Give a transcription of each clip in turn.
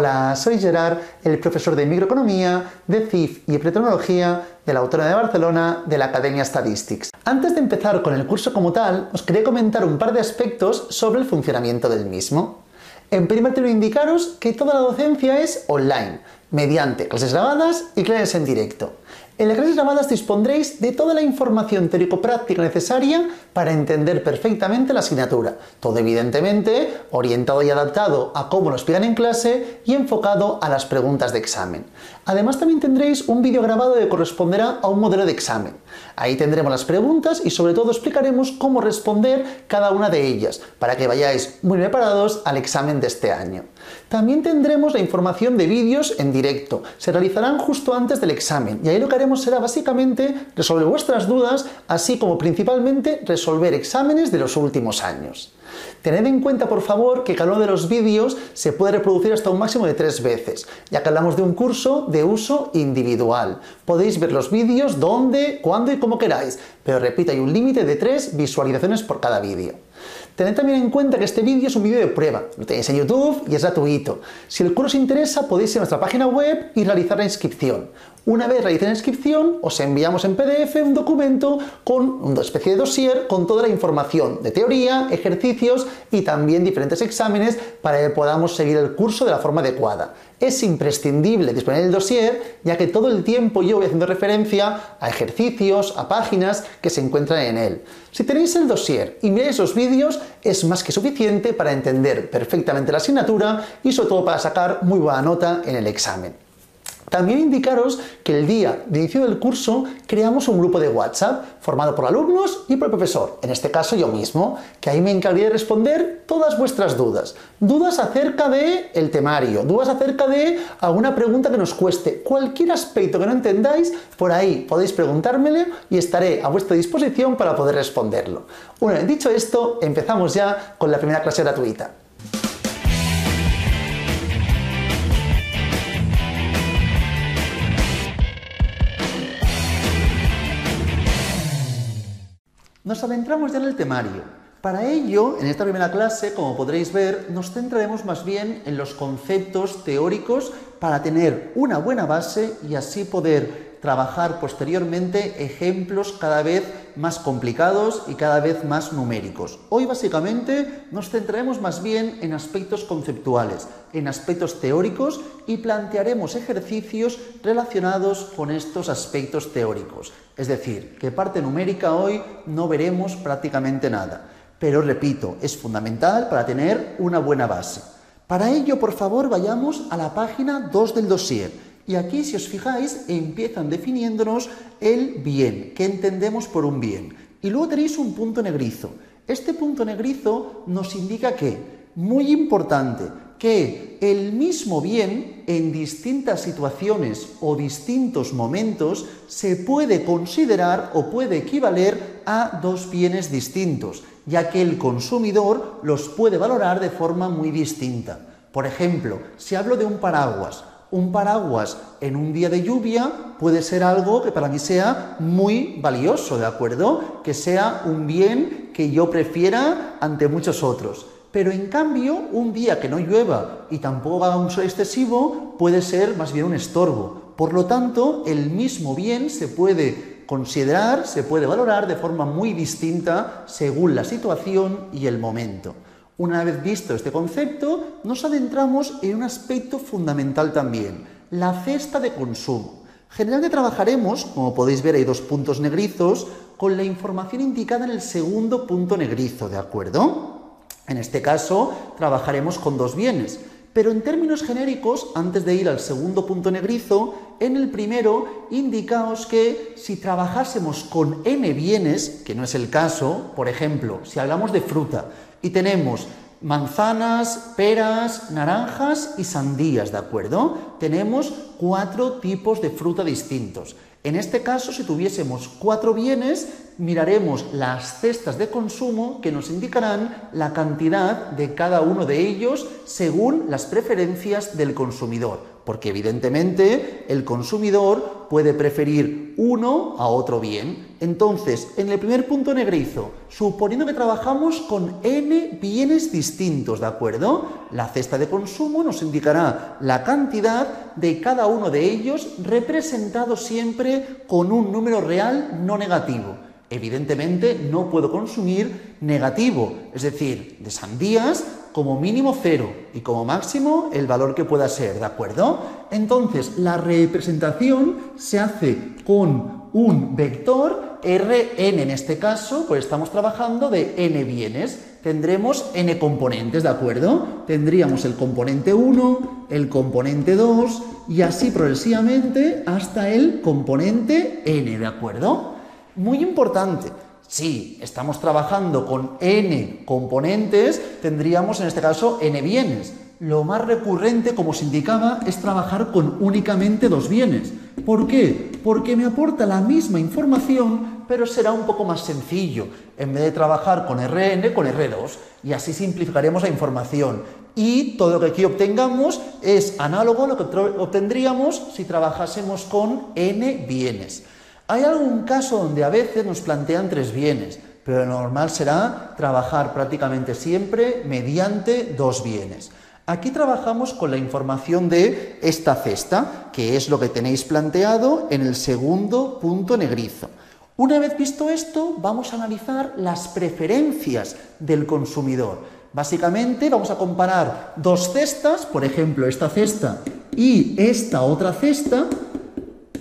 Hola, soy Gerard, el profesor de Microeconomía, de CIF y Epidemiología de la Autónoma de Barcelona de la Academia Statistics. Antes de empezar con el curso como tal, os quería comentar un par de aspectos sobre el funcionamiento del mismo. En primer término, indicaros que toda la docencia es online, mediante clases grabadas y clases en directo. En las clases grabadas dispondréis de toda la información teórico-práctica necesaria para entender perfectamente la asignatura. Todo evidentemente orientado y adaptado a cómo lo explican en clase y enfocado a las preguntas de examen. Además también tendréis un vídeo grabado que corresponderá a un modelo de examen. Ahí tendremos las preguntas y sobre todo explicaremos cómo responder cada una de ellas, para que vayáis muy preparados al examen de este año. También tendremos la información de vídeos en directo. Se realizarán justo antes del examen y ahí lo que haremos será básicamente resolver vuestras dudas, así como principalmente resolver exámenes de los últimos años. Tened en cuenta, por favor, que cada uno de los vídeos se puede reproducir hasta un máximo de 3 veces, ya que hablamos de un curso de uso individual. Podéis ver los vídeos donde, cuándo y como queráis, pero repito, hay un límite de 3 visualizaciones por cada vídeo. Tened también en cuenta que este vídeo es un vídeo de prueba, lo tenéis en YouTube y es gratuito. Si el curso os interesa, podéis ir a nuestra página web y realizar la inscripción. Una vez realicéis la inscripción, os enviamos en PDF un documento con una especie de dossier con toda la información de teoría, ejercicios y también diferentes exámenes para que podamos seguir el curso de la forma adecuada. Es imprescindible disponer del dossier, ya que todo el tiempo yo voy haciendo referencia a ejercicios, a páginas que se encuentran en él. Si tenéis el dossier y miráis los vídeos, es más que suficiente para entender perfectamente la asignatura y sobre todo para sacar muy buena nota en el examen. También indicaros que el día de inicio del curso creamos un grupo de WhatsApp formado por alumnos y por el profesor, en este caso yo mismo, que ahí me encargué de responder todas vuestras dudas. Dudas acerca del temario, dudas acerca de alguna pregunta que nos cueste, cualquier aspecto que no entendáis, por ahí podéis preguntármelo y estaré a vuestra disposición para poder responderlo. Una vez dicho esto, empezamos ya con la primera clase gratuita. Nos adentramos ya en el temario. Para ello, en esta primera clase, como podréis ver, nos centraremos más bien en los conceptos teóricos para tener una buena base y así poder trabajar posteriormente ejemplos cada vez más complicados y cada vez más numéricos. Hoy básicamente nos centraremos más bien en aspectos conceptuales, en aspectos teóricos y plantearemos ejercicios relacionados con estos aspectos teóricos. Es decir, que parte numérica hoy no veremos prácticamente nada, pero repito, es fundamental para tener una buena base. Para ello, por favor, vayamos a la página 2 del dossier. Y aquí, si os fijáis, empiezan definiéndonos el bien, qué entendemos por un bien. Y luego tenéis un punto negrizo. Este punto negrizo nos indica que, muy importante, que el mismo bien en distintas situaciones o distintos momentos se puede considerar o puede equivaler a dos bienes distintos, ya que el consumidor los puede valorar de forma muy distinta. Por ejemplo, si hablo de un paraguas en un día de lluvia puede ser algo que para mí sea muy valioso, ¿de acuerdo? Que sea un bien que yo prefiera ante muchos otros. Pero en cambio, un día que no llueva y tampoco haga un sol excesivo, puede ser más bien un estorbo. Por lo tanto, el mismo bien se puede considerar, se puede valorar de forma muy distinta según la situación y el momento. Una vez visto este concepto, nos adentramos en un aspecto fundamental también, la cesta de consumo. Generalmente trabajaremos, como podéis ver hay dos puntos negrizos, con la información indicada en el segundo punto negrizo, ¿de acuerdo? En este caso, trabajaremos con dos bienes, pero en términos genéricos, antes de ir al segundo punto negrizo, en el primero, indicaos que si trabajásemos con n bienes, que no es el caso, por ejemplo, si hablamos de fruta, y tenemos manzanas, peras, naranjas y sandías, ¿de acuerdo? Tenemos 4 tipos de fruta distintos. En este caso, si tuviésemos 4 bienes, miraremos las cestas de consumo que nos indicarán la cantidad de cada uno de ellos según las preferencias del consumidor. porque evidentemente el consumidor puede preferir uno a otro bien. Entonces, en el primer punto negrizo, suponiendo que trabajamos con n bienes distintos, ¿de acuerdo? La cesta de consumo nos indicará la cantidad de cada uno de ellos representado siempre con un número real no negativo. Evidentemente no puedo consumir negativo, es decir, de sandías como mínimo 0 y como máximo el valor que pueda ser, ¿de acuerdo? Entonces, la representación se hace con un vector Rn en este caso, pues estamos trabajando de n bienes. Tendremos n componentes, ¿de acuerdo? Tendríamos el componente 1, el componente 2 y así progresivamente hasta el componente n, ¿de acuerdo? Muy importante, si estamos trabajando con n componentes, tendríamos en este caso n bienes. Lo más recurrente, como os indicaba, es trabajar con únicamente 2 bienes. ¿Por qué? Porque me aporta la misma información, pero será un poco más sencillo. En vez de trabajar con Rn, con R2, y así simplificaremos la información. Y todo lo que aquí obtengamos es análogo a lo que obtendríamos si trabajásemos con n bienes. Hay algún caso donde a veces nos plantean 3 bienes, pero lo normal será trabajar prácticamente siempre mediante 2 bienes. Aquí trabajamos con la información de esta cesta, que es lo que tenéis planteado en el segundo punto negrizo. Una vez visto esto, vamos a analizar las preferencias del consumidor. Básicamente vamos a comparar 2 cestas, por ejemplo esta cesta y esta otra cesta,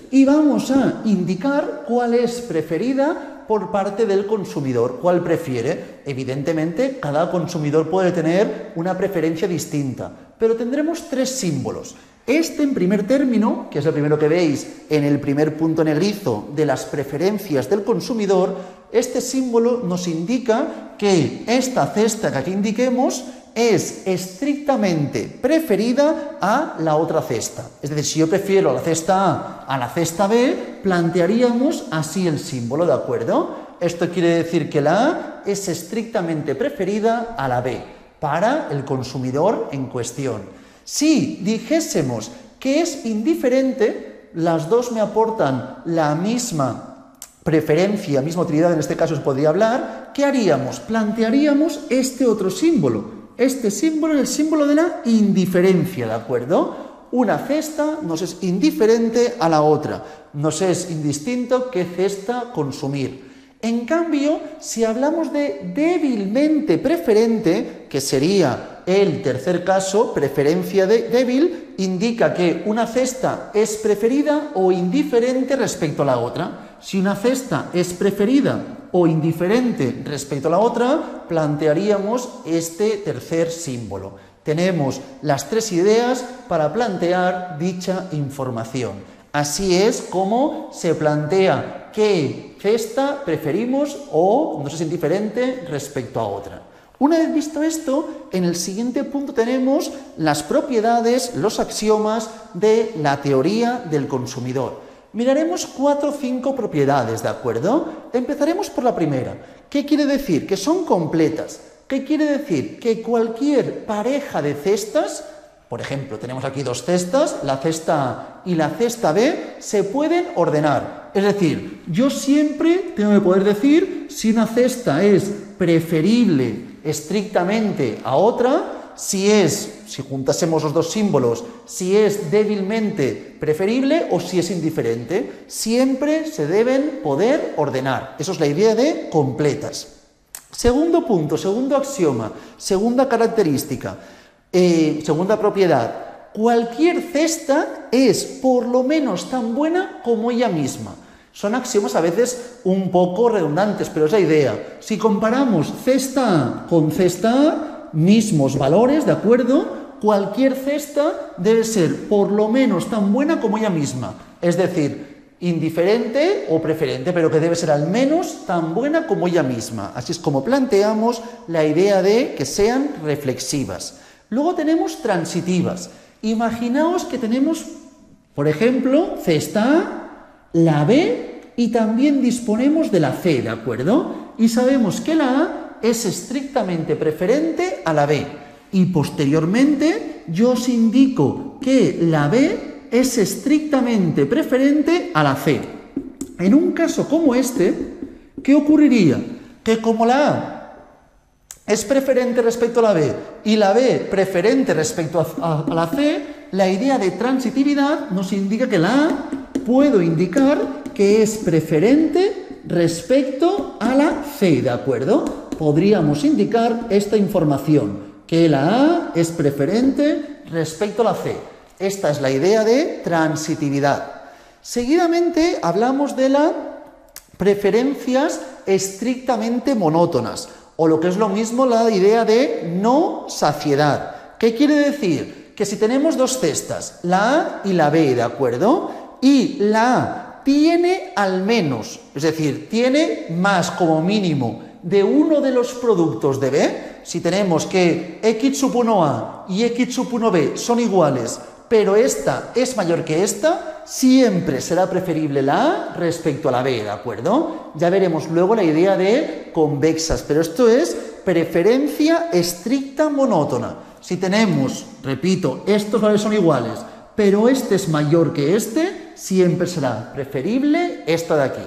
y vamos a indicar cuál es preferida por parte del consumidor, cuál prefiere. Evidentemente, cada consumidor puede tener una preferencia distinta, pero tendremos 3 símbolos. Este en primer término, que es el primero que veis en el primer punto negrizo de las preferencias del consumidor, este símbolo nos indica que esta cesta que aquí indiquemos es estrictamente preferida a la otra cesta. Es decir, si yo prefiero la cesta A la cesta B, plantearíamos así el símbolo, ¿de acuerdo? Esto quiere decir que la A es estrictamente preferida a la B para el consumidor en cuestión. Si dijésemos que es indiferente, las dos me aportan la misma preferencia, misma utilidad, en este caso se podría hablar, ¿qué haríamos? Plantearíamos este otro símbolo. Este símbolo es el símbolo de la indiferencia, ¿de acuerdo? Una cesta nos es indiferente a la otra, nos es indistinto qué cesta consumir. En cambio, si hablamos de débilmente preferente, que sería el tercer caso, preferencia débil, indica que una cesta es preferida o indiferente respecto a la otra. Si una cesta es preferida o indiferente respecto a la otra, plantearíamos este tercer símbolo. Tenemos las 3 ideas para plantear dicha información. Así es como se plantea qué cesta preferimos o nos es indiferente respecto a otra. Una vez visto esto, en el siguiente punto tenemos las propiedades, los axiomas de la teoría del consumidor. Miraremos 4 o 5 propiedades, ¿de acuerdo? Empezaremos por la primera. ¿Qué quiere decir? Que son completas. ¿Qué quiere decir? Que cualquier pareja de cestas, por ejemplo, tenemos aquí 2 cestas, la cesta A y la cesta B, se pueden ordenar. Es decir, yo siempre tengo que poder decir si una cesta es preferible estrictamente a otra, si juntásemos los 2 símbolos, si es débilmente preferible o si es indiferente. Siempre se deben poder ordenar. Eso es la idea de completas. Segundo punto, segundo axioma, segunda característica, segunda propiedad. Cualquier cesta es por lo menos tan buena como ella misma. Son axiomas a veces un poco redundantes, pero es la idea. Si comparamos cesta A con cesta A, mismos valores, ¿de acuerdo? Cualquier cesta debe ser por lo menos tan buena como ella misma. Es decir, indiferente o preferente, pero que debe ser al menos tan buena como ella misma. Así es como planteamos la idea de que sean reflexivas. Luego tenemos transitivas. Imaginaos que tenemos, por ejemplo, cesta A, la B y también disponemos de la C, ¿de acuerdo? Y sabemos que la A es estrictamente preferente a la B y posteriormente yo os indico que la B es estrictamente preferente a la C. En un caso como este, ¿qué ocurriría? Que como la A es preferente respecto a la B y la B preferente respecto a la C, la idea de transitividad nos indica que la A puedo indicar que es preferente respecto a la C, ¿de acuerdo? Podríamos indicar esta información, que la A es preferente respecto a la C. Esta es la idea de transitividad. Seguidamente hablamos de las preferencias estrictamente monótonas, o lo que es lo mismo la idea de no saciedad. ¿Qué quiere decir? Que si tenemos dos cestas, la A y la B, ¿de acuerdo? Y la A tiene al menos, es decir, tiene más como mínimo de uno de los productos de B, si tenemos que x sub 1a y x sub 1b son iguales, pero esta es mayor que esta, siempre será preferible la A respecto a la B, ¿de acuerdo? Ya veremos luego la idea de convexas, pero esto es preferencia estricta monótona. Si tenemos, repito, estos valores son iguales, pero este es mayor que este, siempre será preferible esta de aquí.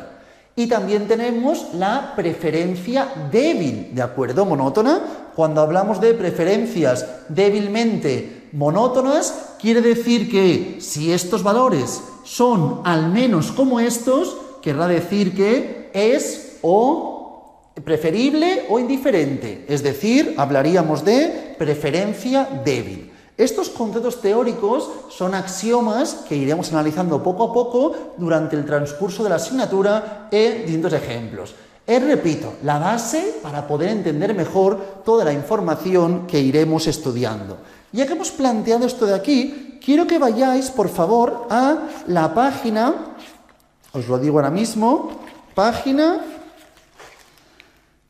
Y también tenemos la preferencia débil, ¿de acuerdo? Monótona. Cuando hablamos de preferencias débilmente monótonas, quiere decir que si estos valores son al menos como estos, querrá decir que es o preferible o indiferente. Es decir, hablaríamos de preferencia débil. Estos conceptos teóricos son axiomas que iremos analizando poco a poco durante el transcurso de la asignatura en distintos ejemplos. Repito, la base para poder entender mejor toda la información que iremos estudiando. Ya que hemos planteado esto de aquí, quiero que vayáis, por favor, a la página, os lo digo ahora mismo, página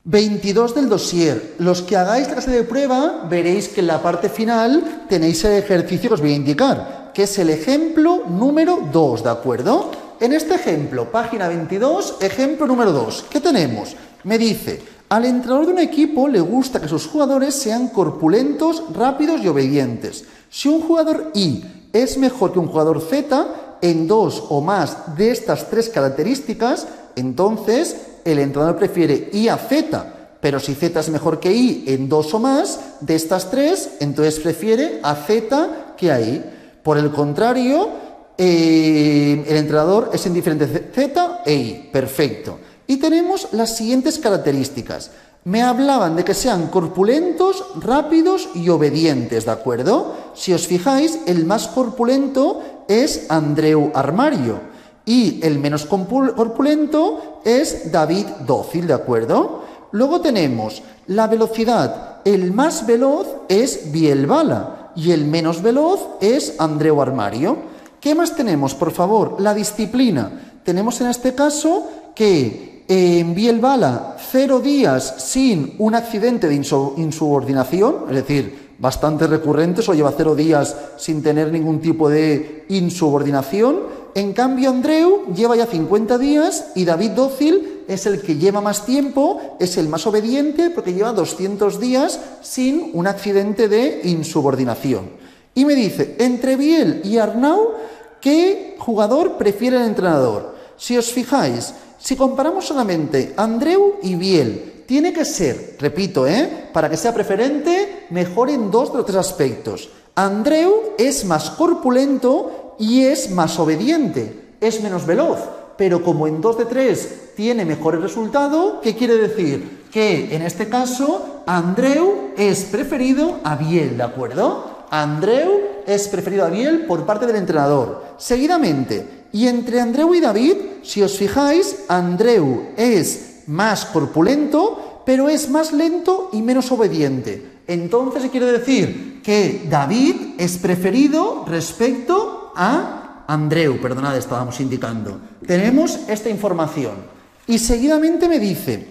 22 del dossier. Los que hagáis la clase de prueba veréis que en la parte final tenéis el ejercicio que os voy a indicar, que es el ejemplo número 2, ¿de acuerdo? En este ejemplo, página 22, ejemplo número 2, ¿qué tenemos? Me dice, al entrenador de un equipo le gusta que sus jugadores sean corpulentos, rápidos y obedientes. Si un jugador Y es mejor que un jugador Z en dos o más de estas tres características, entonces el entrenador prefiere Y a Z, pero si Z es mejor que Y en dos o más de estas tres, entonces prefiere a Z que a Y. Por el contrario, el entrenador es indiferente Z e Y. Perfecto. Y tenemos las siguientes características. Me hablaban de que sean corpulentos, rápidos y obedientes, ¿de acuerdo? Si os fijáis, el más corpulento es Andreu Armario y el menos corpulento es David Dócil, ¿de acuerdo? Luego tenemos la velocidad. El más veloz es Biel Bala y el menos veloz es Andreu Armario. ¿Qué más tenemos, por favor? La disciplina. Tenemos en este caso que en Biel Bala 0 días sin un accidente de insubordinación, es decir, bastante recurrente, solo lleva 0 días sin tener ningún tipo de insubordinación. En cambio, Andreu lleva ya 50 días y David Dócil es el que lleva más tiempo, es el más obediente porque lleva 200 días sin un accidente de insubordinación. Y me dice, entre Biel y Arnau, ¿qué jugador prefiere el entrenador? Si os fijáis, si comparamos solamente Andreu y Biel, tiene que ser, repito, para que sea preferente, mejor en 2 de los 3 aspectos. Andreu es más corpulento y es más obediente, es menos veloz, pero como en 2 de 3 tiene mejor resultado, ¿qué quiere decir? Que en este caso Andreu es preferido a Biel, ¿de acuerdo? Andreu es preferido a Biel por parte del entrenador. Seguidamente, y entre Andreu y David, si os fijáis, Andreu es más corpulento, pero es más lento y menos obediente. Entonces, ¿qué quiere decir? Que David es preferido respecto a Andreu, perdonad, estábamos indicando. Tenemos esta información. Y seguidamente me dice,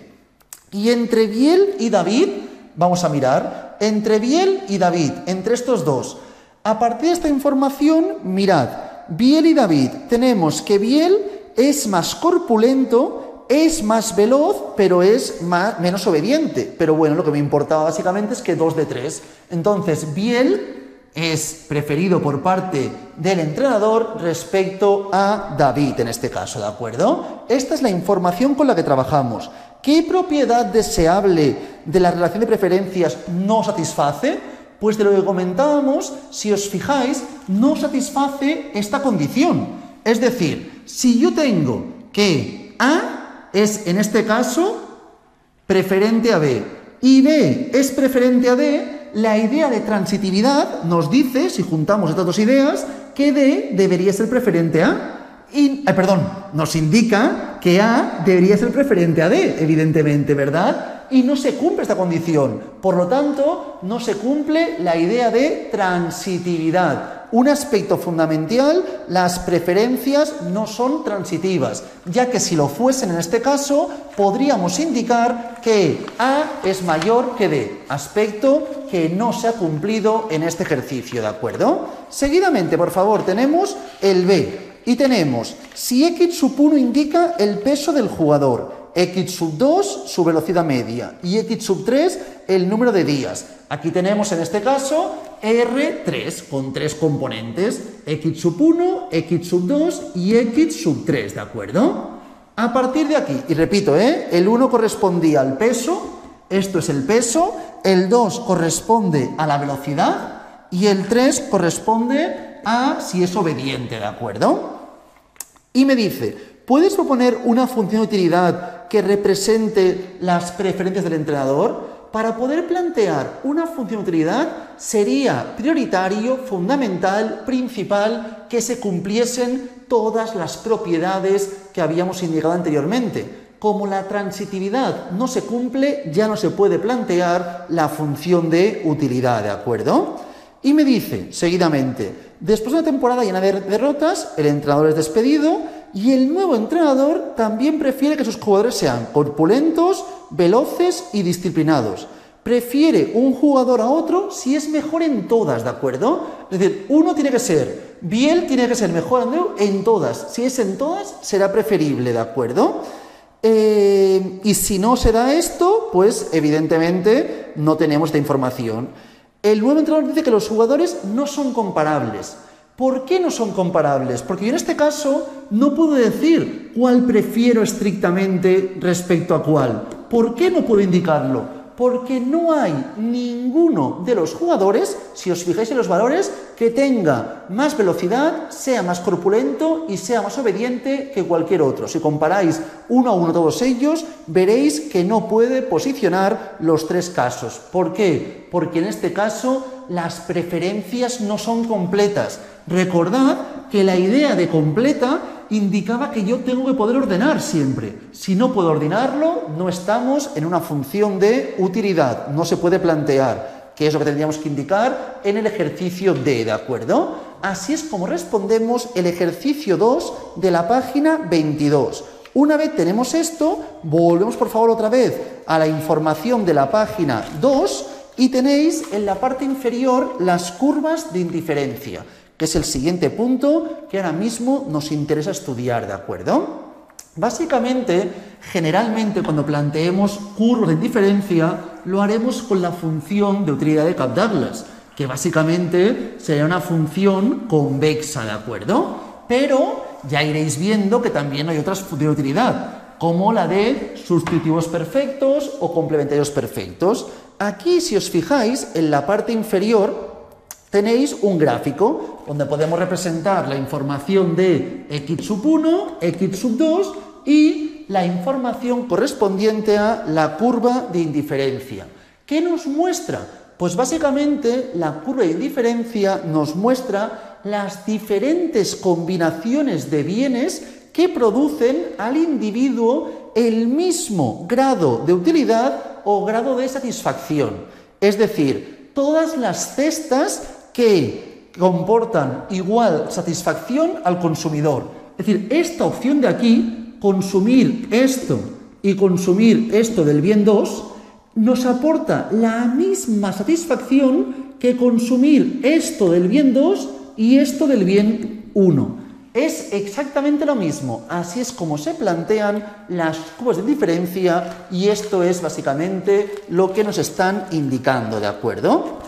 y entre Biel y David, vamos a mirar, entre Biel y David, entre estos dos, a partir de esta información, mirad, Biel y David, tenemos que Biel es más corpulento, es más veloz, pero es menos obediente. Pero bueno, lo que me importaba básicamente es que 2 de 3. Entonces, Biel es preferido por parte del entrenador respecto a David en este caso, ¿de acuerdo? Esta es la información con la que trabajamos. ¿Qué propiedad deseable de la relación de preferencias no satisface? Pues de lo que comentábamos, si os fijáis, no satisface esta condición. Es decir, si yo tengo que A es, en este caso, preferente a B y B es preferente a D, la idea de transitividad nos dice, si juntamos estas dos ideas, que D debería ser preferente a nos indica que A debería ser preferente a D, evidentemente, ¿verdad? Y no se cumple esta condición. Por lo tanto, no se cumple la idea de transitividad. Un aspecto fundamental, las preferencias no son transitivas, ya que si lo fuesen en este caso, podríamos indicar que A es mayor que D, aspecto que no se ha cumplido en este ejercicio, ¿de acuerdo? Seguidamente, por favor, tenemos el B. Y tenemos, si x sub 1 indica el peso del jugador, x sub 2 su velocidad media y x sub 3 el número de días. Aquí tenemos en este caso R3 con 3 componentes, x sub 1, x sub 2 y x sub 3, ¿de acuerdo? A partir de aquí, y repito, el 1 correspondía al peso, esto es el peso, el 2 corresponde a la velocidad y el 3 corresponde a si es obediente, ¿de acuerdo? Y me dice, ¿puedes proponer una función de utilidad que represente las preferencias del entrenador? Para poder plantear una función de utilidad sería prioritario, fundamental, principal, que se cumpliesen todas las propiedades que habíamos indicado anteriormente. Como la transitividad no se cumple, ya no se puede plantear la función de utilidad, ¿de acuerdo? Y me dice, seguidamente, después de una temporada llena de derrotas, el entrenador es despedido y el nuevo entrenador también prefiere que sus jugadores sean corpulentos, veloces y disciplinados. Prefiere un jugador a otro si es mejor en todas, ¿de acuerdo? Es decir, uno tiene que ser, Biel tiene que ser mejor en todas. Si es en todas, será preferible, ¿de acuerdo? Y si no se da esto, pues evidentemente no tenemos esta información. El nuevo entrenador dice que los jugadores no son comparables. ¿Por qué no son comparables? Porque yo en este caso no puedo decir cuál prefiero estrictamente respecto a cuál. ¿Por qué no puedo indicarlo? Porque no hay ninguno de los jugadores, si os fijáis en los valores, que tenga más velocidad, sea más corpulento y sea más obediente que cualquier otro. Si comparáis uno a uno todos ellos, veréis que no puede posicionar los tres casos. ¿Por qué? Porque en este caso las preferencias no son completas. Recordad que la idea de completa indicaba que yo tengo que poder ordenar siempre. Si no puedo ordenarlo, no estamos en una función de utilidad, no se puede plantear, que es lo que tendríamos que indicar en el ejercicio D, ¿de acuerdo? Así es como respondemos el ejercicio 2 de la página 22. Una vez tenemos esto, volvemos por favor otra vez a la información de la página 2 y tenéis en la parte inferior las curvas de indiferencia, que es el siguiente punto que ahora mismo nos interesa estudiar, ¿de acuerdo? Básicamente, generalmente cuando planteemos curvas de indiferencia, lo haremos con la función de utilidad de Cobb-Douglas, que básicamente sería una función convexa, ¿de acuerdo? Pero ya iréis viendo que también hay otras funciones de utilidad, como la de sustitutivos perfectos o complementarios perfectos. Aquí, si os fijáis, en la parte inferior tenéis un gráfico donde podemos representar la información de x sub 1, x sub 2 y la información correspondiente a la curva de indiferencia. ¿Qué nos muestra? Pues básicamente la curva de indiferencia nos muestra las diferentes combinaciones de bienes que producen al individuo el mismo grado de utilidad o grado de satisfacción. Es decir, todas las cestas que comportan igual satisfacción al consumidor. Es decir, esta opción de aquí, consumir esto y consumir esto del bien 2, nos aporta la misma satisfacción que consumir esto del bien 2 y esto del bien 1. Es exactamente lo mismo. Así es como se plantean las curvas de diferencia y esto es básicamente lo que nos están indicando, ¿de acuerdo?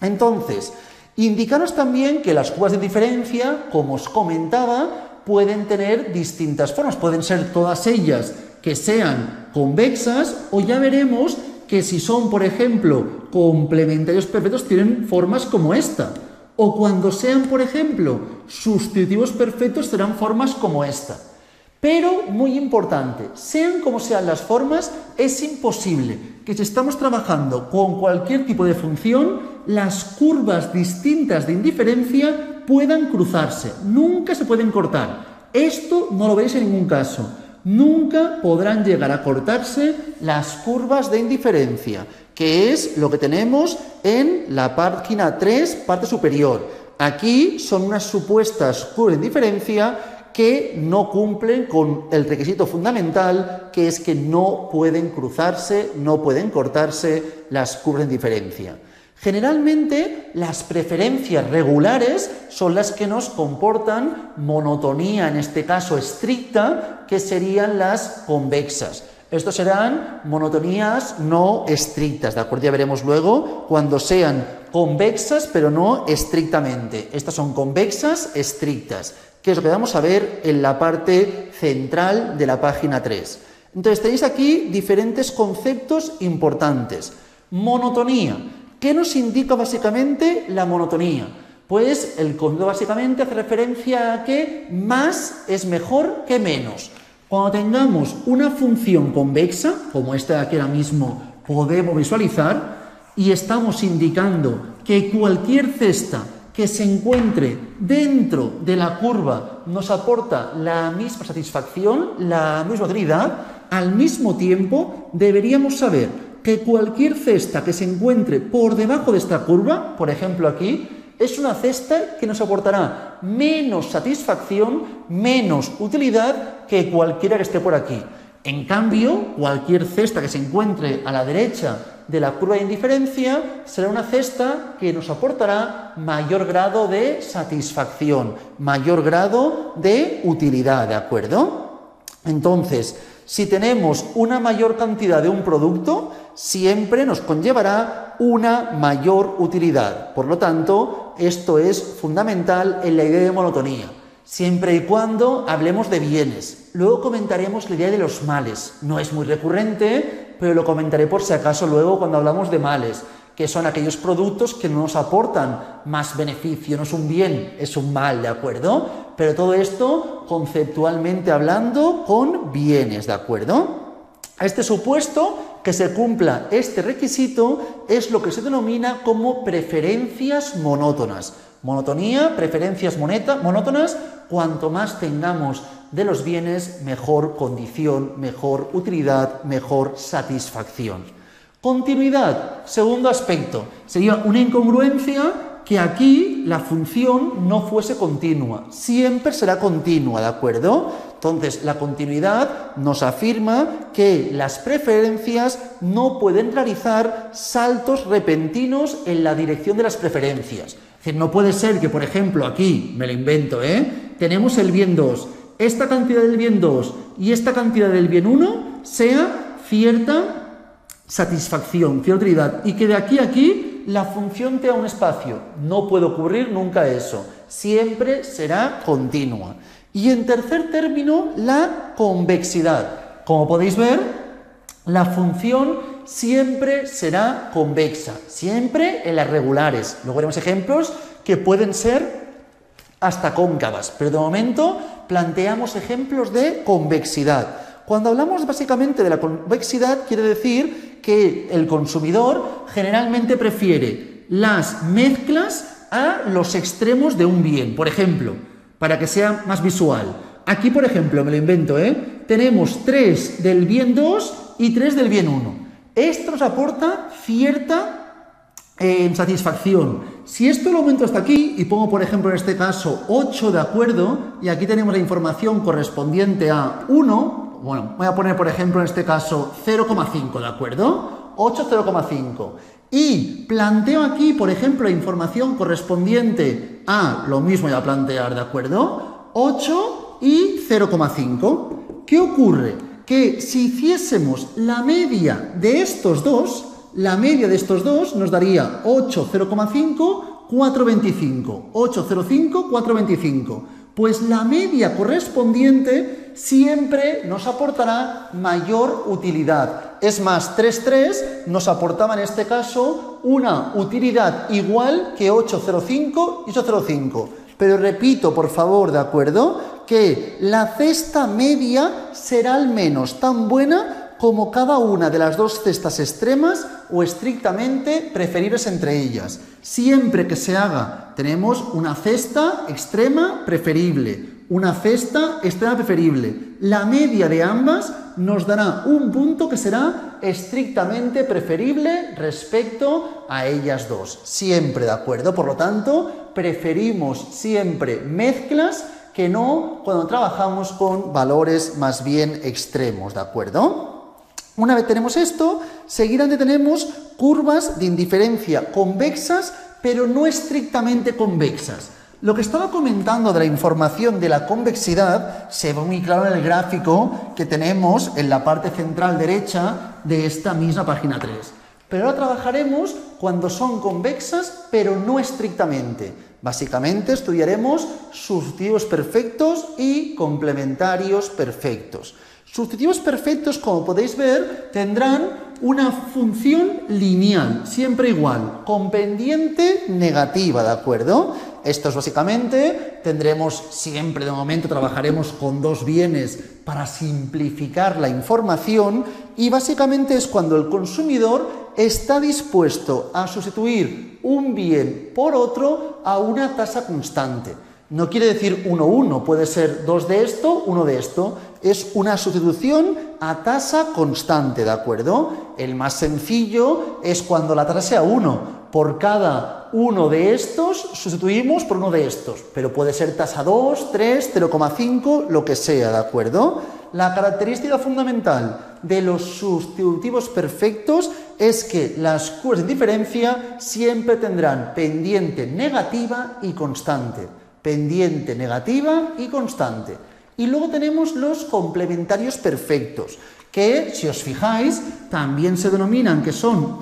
Entonces, Indicaros también que las curvas de diferencia, como os comentaba, pueden tener distintas formas. Pueden ser todas ellas que sean convexas, o ya veremos que si son, por ejemplo, complementarios perfectos, tienen formas como esta. O cuando sean, por ejemplo, sustitutivos perfectos, serán formas como esta. Pero, muy importante, sean como sean las formas, es imposible que si estamos trabajando con cualquier tipo de función, las curvas distintas de indiferencia puedan cruzarse. Nunca se pueden cortar. Esto no lo veréis en ningún caso. Nunca podrán llegar a cortarse las curvas de indiferencia, que es lo que tenemos en la página 3, parte superior. Aquí son unas supuestas curvas de indiferencia que no cumplen con el requisito fundamental, que es que no pueden cruzarse, no pueden cortarse las curvas de indiferencia. Generalmente, las preferencias regulares son las que nos comportan monotonía, en este caso estricta, que serían las convexas. Estos serán monotonías no estrictas, ¿de acuerdo? Ya veremos luego cuando sean convexas, pero no estrictamente. Estas son convexas estrictas, que es lo que vamos a ver en la parte central de la página 3. Entonces, tenéis aquí diferentes conceptos importantes. Monotonía. ¿Qué nos indica básicamente la monotonía? Pues el concepto básicamente hace referencia a que más es mejor que menos. Cuando tengamos una función convexa, como esta de aquí ahora mismo podemos visualizar, y estamos indicando que cualquier cesta que se encuentre dentro de la curva nos aporta la misma satisfacción, la misma utilidad, al mismo tiempo deberíamos saber que cualquier cesta que se encuentre por debajo de esta curva, por ejemplo aquí, es una cesta que nos aportará menos satisfacción, menos utilidad que cualquiera que esté por aquí. En cambio, cualquier cesta que se encuentre a la derecha de la curva de indiferencia será una cesta que nos aportará mayor grado de satisfacción, mayor grado de utilidad, ¿de acuerdo? Entonces, si tenemos una mayor cantidad de un producto, siempre nos conllevará una mayor utilidad. Por lo tanto, esto es fundamental en la idea de monotonía, siempre y cuando hablemos de bienes. Luego comentaremos la idea de los males. No es muy recurrente, pero lo comentaré por si acaso luego cuando hablamos de males, que son aquellos productos que no nos aportan más beneficio, no es un bien, es un mal, ¿de acuerdo? Pero todo esto conceptualmente hablando con bienes, ¿de acuerdo? A este supuesto que se cumpla este requisito es lo que se denomina como preferencias monótonas. Monotonía, preferencias monótonas, cuanto más tengamos de los bienes, mejor condición, mejor utilidad, mejor satisfacción. Continuidad, segundo aspecto, sería una incongruencia que aquí la función no fuese continua, siempre será continua, ¿de acuerdo? Entonces, la continuidad nos afirma que las preferencias no pueden realizar saltos repentinos en la dirección de las preferencias. Es decir, no puede ser que, por ejemplo, aquí, me lo invento, tenemos el bien 2, esta cantidad del bien 2 y esta cantidad del bien 1 sea cierta satisfacción, cierta utilidad, y que de aquí a aquí la función tenga un espacio. No puede ocurrir nunca eso, siempre será continua. Y en tercer término, la convexidad. Como podéis ver, la función siempre será convexa, siempre en las regulares. Luego veremos ejemplos que pueden ser hasta cóncavas, pero de momento planteamos ejemplos de convexidad. Cuando hablamos básicamente de la convexidad, quiere decir que el consumidor generalmente prefiere las mezclas a los extremos de un bien. Por ejemplo, para que sea más visual, aquí, por ejemplo, me lo invento, tenemos 3 del bien 2 y 3 del bien 1. Esto nos aporta cierta satisfacción. Si esto lo aumento hasta aquí y pongo, por ejemplo, en este caso 8, ¿de acuerdo? Y aquí tenemos la información correspondiente a 1, bueno, voy a poner, por ejemplo, en este caso 0,5, ¿de acuerdo? 8, 0,5. Y planteo aquí, por ejemplo, la información correspondiente a lo mismo voy a plantear, ¿de acuerdo? 8 y 0,5. ¿Qué ocurre? Que si hiciésemos la media de estos dos, nos daría 8, 0,5 4,25. 8,05, 4,25. Pues la media correspondiente siempre nos aportará mayor utilidad. Es más, 3,3 nos aportaba en este caso una utilidad igual que 8,05 y 8,05. Pero repito, por favor, ¿de acuerdo? Que la cesta media será al menos tan buena como cada una de las dos cestas extremas o estrictamente preferibles entre ellas. Siempre que se haga, tenemos una cesta extrema preferible, una cesta extrema preferible. La media de ambas nos dará un punto que será estrictamente preferible respecto a ellas dos. Siempre, ¿de acuerdo? Por lo tanto, preferimos siempre mezclas que no cuando trabajamos con valores más bien extremos, ¿de acuerdo? Una vez tenemos esto, seguidamente tenemos curvas de indiferencia convexas, pero no estrictamente convexas. Lo que estaba comentando de la información de la convexidad se ve muy claro en el gráfico que tenemos en la parte central derecha de esta misma página 3. Pero ahora trabajaremos cuando son convexas, pero no estrictamente. Básicamente estudiaremos sustitutivos perfectos y complementarios perfectos. Sustitutivos perfectos, como podéis ver, tendrán una función lineal, siempre igual, con pendiente negativa, ¿de acuerdo? Estos básicamente tendremos siempre, de momento trabajaremos con dos bienes para simplificar la información y básicamente es cuando el consumidor está dispuesto a sustituir un bien por otro a una tasa constante. No quiere decir 1, 1, puede ser 2 de esto, 1 de esto. Es una sustitución a tasa constante, ¿de acuerdo? El más sencillo es cuando la tasa sea 1. Por cada uno de estos sustituimos por uno de estos. Pero puede ser tasa 2, 3, 0,5, lo que sea, ¿de acuerdo? La característica fundamental de los sustitutivos perfectos es que las curvas de diferencia siempre tendrán pendiente negativa y constante. Pendiente negativa y constante. Y luego tenemos los complementarios perfectos, que si os fijáis también se denominan que son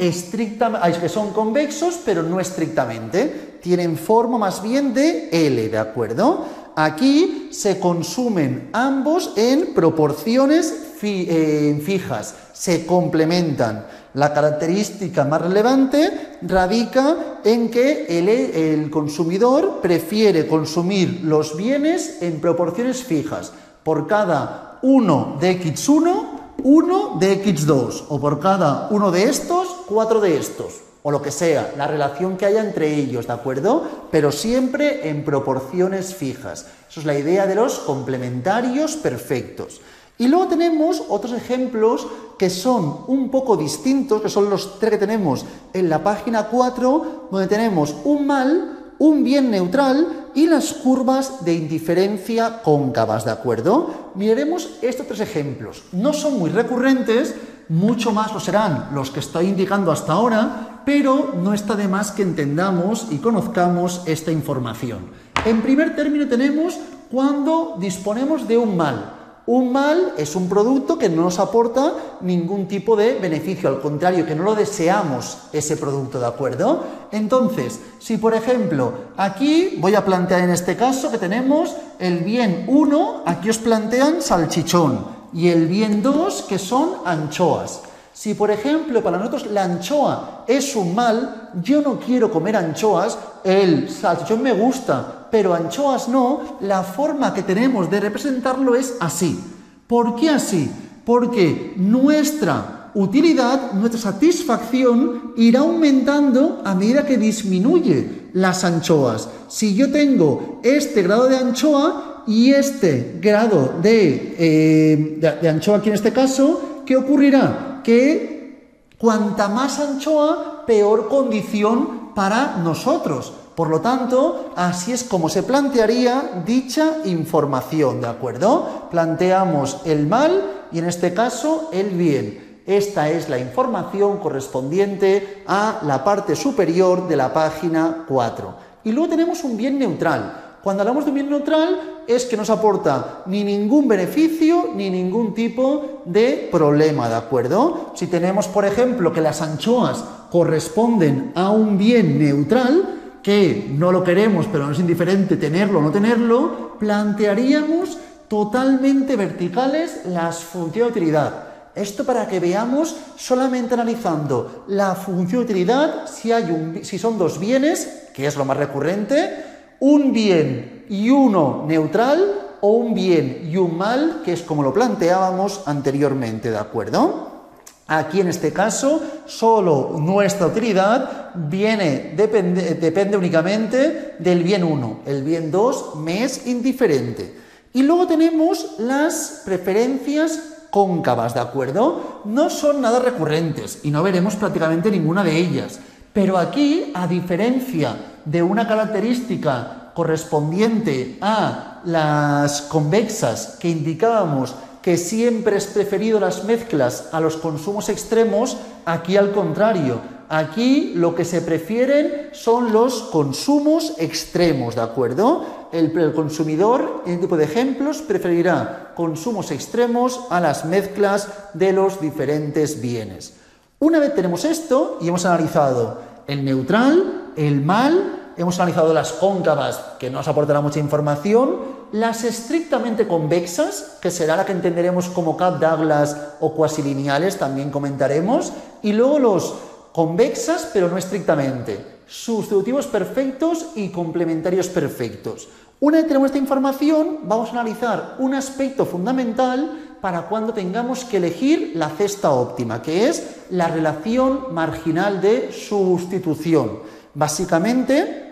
convexos, pero no estrictamente. Tienen forma más bien de L, ¿de acuerdo? Aquí se consumen ambos en proporciones fijas, se complementan. La característica más relevante radica en que el consumidor prefiere consumir los bienes en proporciones fijas. Por cada 1 de X1, 1 de X2. O por cada uno de estos, 4 de estos. O lo que sea, la relación que haya entre ellos, ¿de acuerdo? Pero siempre en proporciones fijas. Eso es la idea de los complementarios perfectos. Y luego tenemos otros ejemplos que son un poco distintos, que son los 3 que tenemos en la página 4, donde tenemos un mal, un bien neutral y las curvas de indiferencia cóncavas, ¿de acuerdo? Miraremos estos 3 ejemplos. No son muy recurrentes, mucho más lo serán los que estoy indicando hasta ahora, pero no está de más que entendamos y conozcamos esta información. En primer término tenemos cuando disponemos de un mal. Un mal es un producto que no nos aporta ningún tipo de beneficio, al contrario, que no lo deseamos ese producto, ¿de acuerdo? Entonces, si por ejemplo, aquí voy a plantear en este caso que tenemos el bien 1, aquí os plantean salchichón, y el bien 2, que son anchoas. Si, por ejemplo, para nosotros la anchoa es un mal, yo no quiero comer anchoas, el salchichón me gusta, pero anchoas no, la forma que tenemos de representarlo es así. ¿Por qué así? Porque nuestra utilidad, nuestra satisfacción irá aumentando a medida que disminuye las anchoas. Si yo tengo este grado de anchoa y este grado de anchoa aquí en este caso, ¿qué ocurrirá? Que cuanta más anchoa, peor condición para nosotros. Por lo tanto, así es como se plantearía dicha información, ¿de acuerdo? Planteamos el mal y en este caso el bien. Esta es la información correspondiente a la parte superior de la página 4. Y luego tenemos un bien neutral. Cuando hablamos de un bien neutral es que no nos aporta ni ningún beneficio ni ningún tipo de problema, ¿de acuerdo? Si tenemos, por ejemplo, que las anchoas corresponden a un bien neutral, que no lo queremos, pero no es indiferente tenerlo o no tenerlo, plantearíamos totalmente verticales las funciones de utilidad. Esto para que veamos, solamente analizando la función de utilidad, si son dos bienes, que es lo más recurrente, un bien y uno neutral, o un bien y un mal, que es como lo planteábamos anteriormente, ¿de acuerdo? Aquí en este caso, solo nuestra utilidad depende únicamente del bien 1, el bien 2 me es indiferente. Y luego tenemos las preferencias cóncavas, ¿de acuerdo? No son nada recurrentes y no veremos prácticamente ninguna de ellas, pero aquí, a diferencia de una característica correspondiente a las convexas que indicábamos que siempre es preferido las mezclas a los consumos extremos, aquí al contrario, aquí lo que se prefieren son los consumos extremos, ¿de acuerdo? El consumidor, en este tipo de ejemplos, preferirá consumos extremos a las mezclas de los diferentes bienes. Una vez tenemos esto y hemos analizado el neutral, el mal, hemos analizado las cóncavas, que no nos aportará mucha información, las estrictamente convexas, que será la que entenderemos como Cobb-Douglas o cuasilineales, también comentaremos, y luego los convexas, pero no estrictamente, sustitutivos perfectos y complementarios perfectos. Una vez tenemos esta información, vamos a analizar un aspecto fundamental para cuando tengamos que elegir la cesta óptima, que es la relación marginal de sustitución. Básicamente,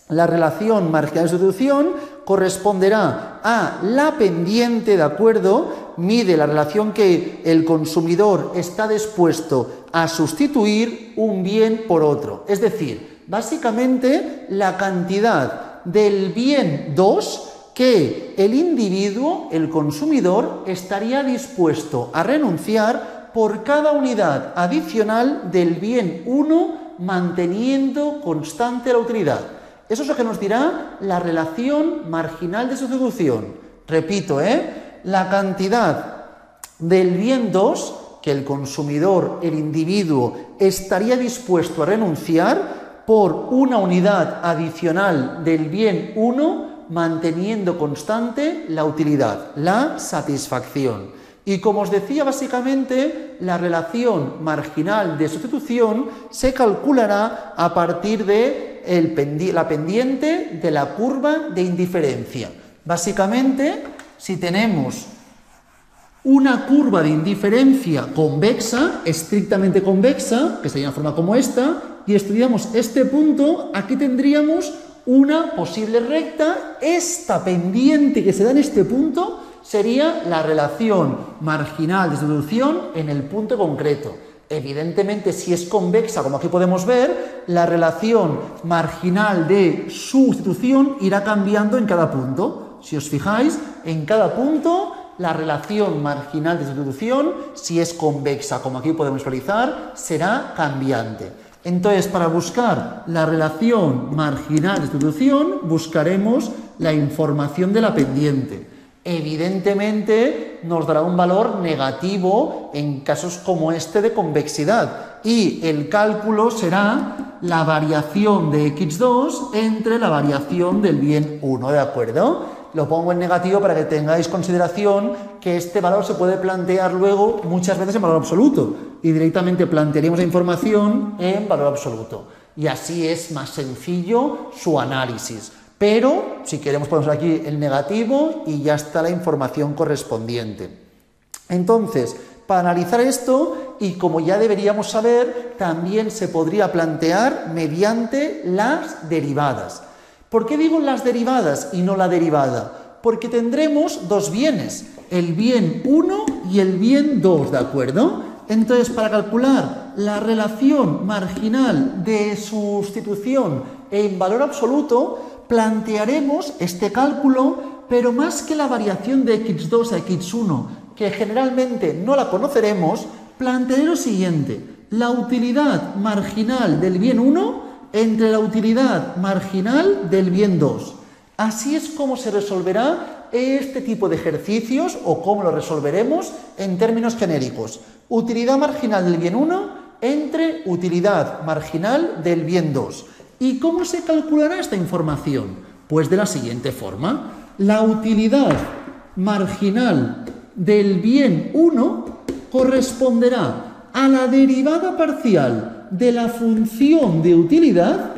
la relación marginal de sustitución corresponderá a la pendiente, ¿de acuerdo? Mide la relación que el consumidor está dispuesto a sustituir un bien por otro. Es decir, básicamente la cantidad del bien 2 que el individuo, el consumidor, estaría dispuesto a renunciar por cada unidad adicional del bien 1, manteniendo constante la utilidad. Eso es lo que nos dirá la relación marginal de sustitución. Repito, la cantidad del bien 2 que el consumidor, el individuo, estaría dispuesto a renunciar por una unidad adicional del bien 1, manteniendo constante la utilidad, la satisfacción. Y como os decía, básicamente, la relación marginal de sustitución se calculará a partir de la pendiente de la curva de indiferencia. Básicamente, si tenemos una curva de indiferencia convexa, estrictamente convexa, que sería una forma como esta, y estudiamos este punto, aquí tendríamos una posible recta. Esta pendiente que se da en este punto sería la relación marginal de sustitución en el punto concreto. Evidentemente, si es convexa, como aquí podemos ver, la relación marginal de sustitución irá cambiando en cada punto. Si os fijáis, en cada punto la relación marginal de sustitución, si es convexa, como aquí podemos visualizar, será cambiante. Entonces, para buscar la relación marginal de sustitución, buscaremos la información de la pendiente. Evidentemente, nos dará un valor negativo en casos como este de convexidad, y el cálculo será la variación de x2 entre la variación del bien 1, ¿de acuerdo? Lo pongo en negativo para que tengáis consideración que este valor se puede plantear luego muchas veces en valor absoluto, y directamente plantearíamos la información en valor absoluto, y así es más sencillo su análisis. Pero, si queremos, ponemos aquí el negativo y ya está la información correspondiente. Entonces, para analizar esto, y como ya deberíamos saber, también se podría plantear mediante las derivadas. ¿Por qué digo las derivadas y no la derivada? Porque tendremos dos bienes, el bien 1 y el bien 2, ¿de acuerdo? Entonces, para calcular la relación marginal de sustitución en valor absoluto, plantearemos este cálculo, pero más que la variación de x2 a x1, que generalmente no la conoceremos, plantearé lo siguiente: la utilidad marginal del bien 1 entre la utilidad marginal del bien 2. Así es como se resolverá este tipo de ejercicios, o cómo lo resolveremos en términos genéricos. Utilidad marginal del bien 1 entre utilidad marginal del bien 2. ¿Y cómo se calculará esta información? Pues de la siguiente forma. La utilidad marginal del bien 1 corresponderá a la derivada parcial de la función de utilidad,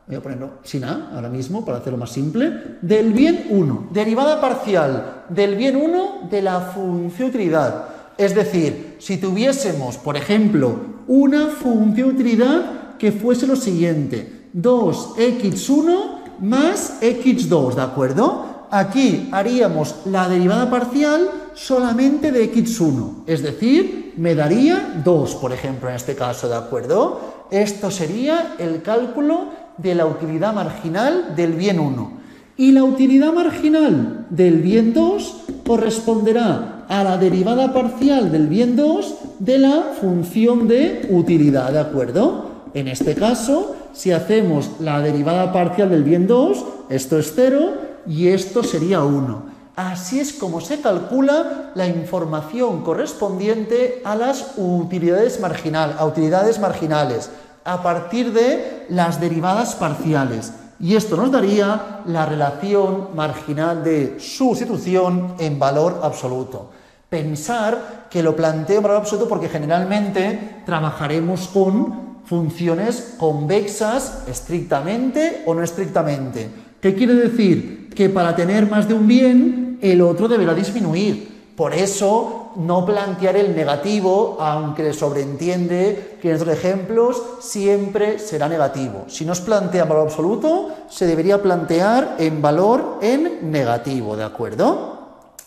voy a ponerlo sin A ahora mismo para hacerlo más simple, del bien 1, derivada parcial del bien 1 de la función de utilidad. Es decir, si tuviésemos, por ejemplo, una función de utilidad que fuese lo siguiente, 2x1 más x2, ¿de acuerdo? Aquí haríamos la derivada parcial solamente de x1, es decir, me daría 2, por ejemplo, en este caso, ¿de acuerdo? Esto sería el cálculo de la utilidad marginal del bien 1. Y la utilidad marginal del bien 2 corresponderá a la derivada parcial del bien 2 de la función de utilidad, ¿de acuerdo? En este caso, si hacemos la derivada parcial del bien 2, esto es 0 y esto sería 1. Así es como se calcula la información correspondiente a las utilidades marginales, a partir de las derivadas parciales. Y esto nos daría la relación marginal de sustitución en valor absoluto. Pensar que lo planteo en valor absoluto porque generalmente trabajaremos con funciones convexas estrictamente o no estrictamente. ¿Qué quiere decir? Que para tener más de un bien, el otro deberá disminuir. Por eso, no plantear el negativo, aunque sobreentiende que en estos ejemplos siempre será negativo. Si no se plantea en valor absoluto, se debería plantear en valor en negativo, ¿de acuerdo?